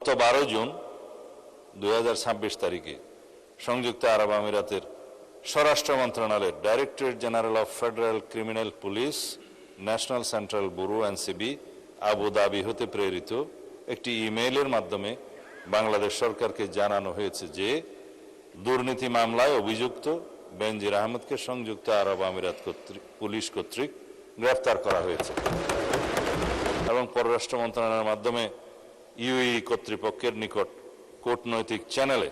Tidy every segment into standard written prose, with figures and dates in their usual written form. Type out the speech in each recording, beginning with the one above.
গত 12 জুন 2026 তারিখে সংযুক্ত আরব আমিরাতের স্বরাষ্ট্র মন্ত্রণালয়ের directorate general of federal criminal police national central bureau NCB Abu Dhabi হতে প্রেরিত একটি ইমেইলের মাধ্যমে বাংলাদেশ সরকারকে জানানো হয়েছে যে দুর্নীতি মামলায় অভিযুক্ত বেনজির আহমেদকে সংযুক্ত আরব আমিরাত পুলিশ কর্তৃক গ্রেফতার করা হয়েছে এবং পররাষ্ট্র মন্ত্রণালয়ের মাধ্যমে ইউএই কর্তৃপক্ষের নিকট কূটনৈতিক চ্যানেলে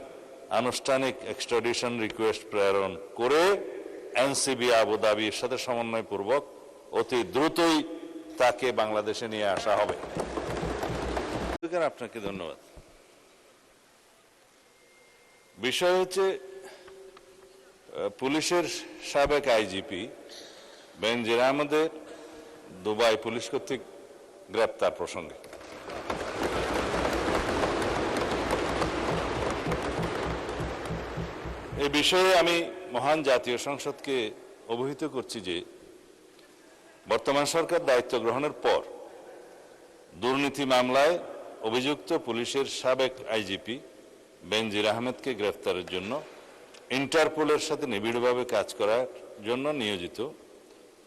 আনুষ্ঠানিক এক্সট্রাডিশন রিকোয়েস্ট প্রেরণ করে এনসিবি আবু ধাবির সাথে সমন্বয়পূর্বক অতি দ্রুতই তাকে বাংলাদেশে নিয়ে আসা হবে। আপনাকে ধন্যবাদ। বিষয় হচ্ছে পুলিশের সাবেক আইজিপি বেনজির আহমেদের দুবাই পুলিশ কর্তৃক গ্রেপ্তার প্রসঙ্গে এই বিষয়ে আমি মহান জাতীয় সংসদকে অবহিত করছি যে বর্তমান সরকার দায়িত্ব গ্রহণের পর দুর্নীতি মামলায় অভিযুক্ত পুলিশের সাবেক আইজিপি বেনজির আহমেদকে গ্রেফতারের জন্য ইন্টারপোলের সাথে নিবিড়ভাবে কাজ করার জন্য নিয়োজিত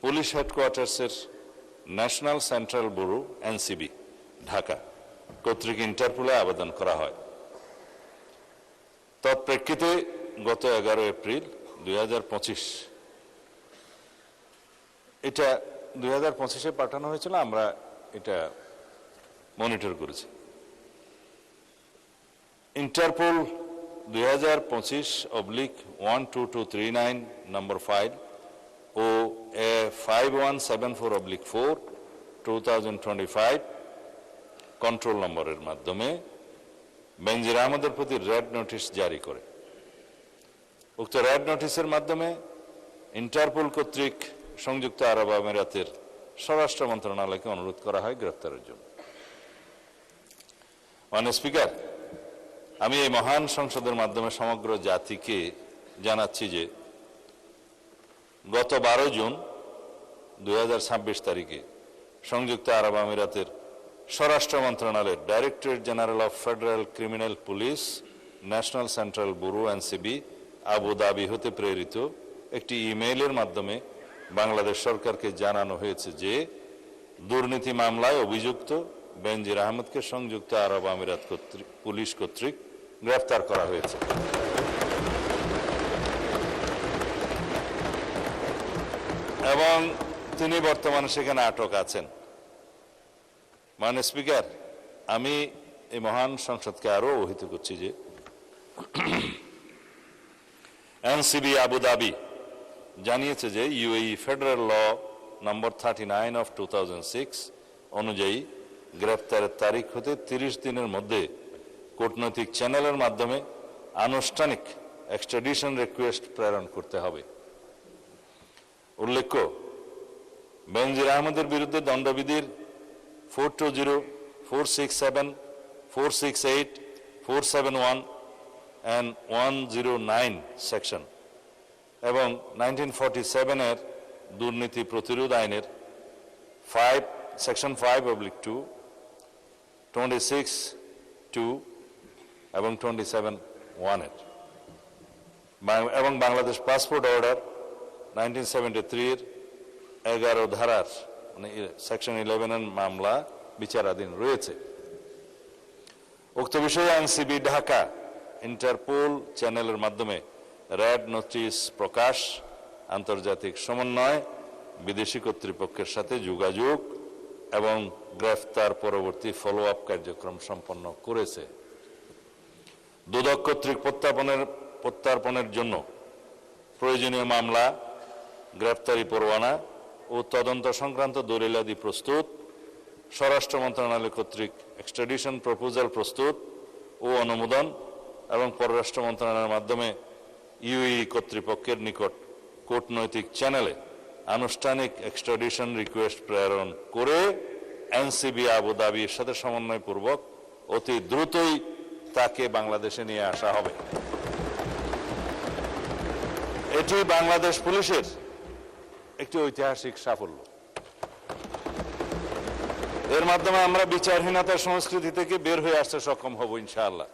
পুলিশ হেডকোয়ার্টার্সের national central bureau NCB Dhaka কর্তৃক ইন্টারপোলে আবেদন করা হয়। তৎপ্রেক্ষিতে গত 11 এপ্রিল 2025 এটা 2025-এ পাঠানো হয়েছিল, আমরা এটা মনিটর করেছি। ইন্টারপোল 2025/12239 নম্বর ফাইল ও 5174/4 2025 কন্ট্রোল নম্বরের মাধ্যমে বেনজির আহমেদের প্রতি রেড নোটিশ জারি করে। উক্ত রেড নোটিশের মাধ্যমে ইন্টারপোল কর্তৃক সংযুক্ত আরব আমিরাতের স্বরাষ্ট্র মন্ত্রণালয়কে অনুরোধ করা হয় গ্রেফতারের জন্য। মাননীয় স্পিকার, আমি এই মহান সংসদের মাধ্যমে সমগ্র জাতিকে জানাচ্ছি যে গত 12 জুন 2026 তারিখে সংযুক্ত আরব আমিরাতের স্বরাষ্ট্র মন্ত্রণালয়ের directorate general of federal criminal police national central bureau NCB Abu Dhabi হতে প্রেরিত একটি ইমেইলের মাধ্যমে বাংলাদেশ সরকারকে জানানো হয়েছে যে দুর্নীতি মামলায় অভিযুক্ত বেনজির আহমেদকে সংযুক্ত আরব আমিরাত পুলিশ কর্তৃক গ্রেফতার করা হয়েছে এবং তিনি বর্তমানে সেখানে আটক আছেন। মাননীয় স্পিকার, আমি এই মহান সংসদকে আরো অবহিত করছি যে এনসিবি আবু ধাবি জানিয়েছে যে ইউএই ফেডারেল ল নম্বর 39/2006 অনুযায়ী গ্রেফতারের তারিখ হতে 30 দিনের মধ্যে কূটনৈতিক চ্যানেলের মাধ্যমে আনুষ্ঠানিক এক্সট্রাডিশন রিকোয়েস্ট প্রেরণ করতে হবে। উল্লেখ্য, বেনজির আহমেদের বিরুদ্ধে দণ্ডবিধির 420, 467, 468, 471 and 109 সেকশন এবং 1947-এর দুর্নীতি প্রতিরোধ আইনের সেকশন 5/2, 26(2) এবং 27(1) এবং বাংলাদেশ পাসপোর্ট অর্ডার 1973-এর 11 ধারার মানে সেকশন 11-এর মামলা বিচারাধীন রয়েছে। উক্ত বিষয়ে এনসিবি ঢাকা ইন্টারপোল চ্যানেলের মাধ্যমে রেড নোটিশ প্রকাশ, আন্তর্জাতিক সমন্বয়, বিদেশি কর্তৃপক্ষের সাথে যোগাযোগ এবং গ্রেফতার পরবর্তী ফলো আপ কার্যক্রম সম্পন্ন করেছে। দুদক কর্তৃক প্রত্যার্পণের জন্য প্রয়োজনীয় মামলা, গ্রেফতারি পরোয়ানা ও তদন্ত সংক্রান্ত দলিলাদি প্রস্তুত, স্বরাষ্ট্র মন্ত্রণালয় কর্তৃক এক্সট্রাডিশন প্রপোজাল প্রস্তুত ও অনুমোদন এবং পররাষ্ট্র মন্ত্রণালয়ের মাধ্যমে ইউএই কর্তৃপক্ষের নিকট কূটনৈতিক চ্যানেলে আনুষ্ঠানিক এক্সট্রাডিশন রিকোয়েস্ট প্রেরণ করে এনসিবি আবু ধাবির সাথে সমন্বয়পূর্বক অতি দ্রুতই তাকে বাংলাদেশে নিয়ে আসা হবে। এটি বাংলাদেশ পুলিশের একটি ঐতিহাসিক সাফল্য। এর মাধ্যমে আমরা বিচারহীনতার সংস্কৃতি থেকে বের হয়ে আসতে সক্ষম হব ইনশাআল্লাহ।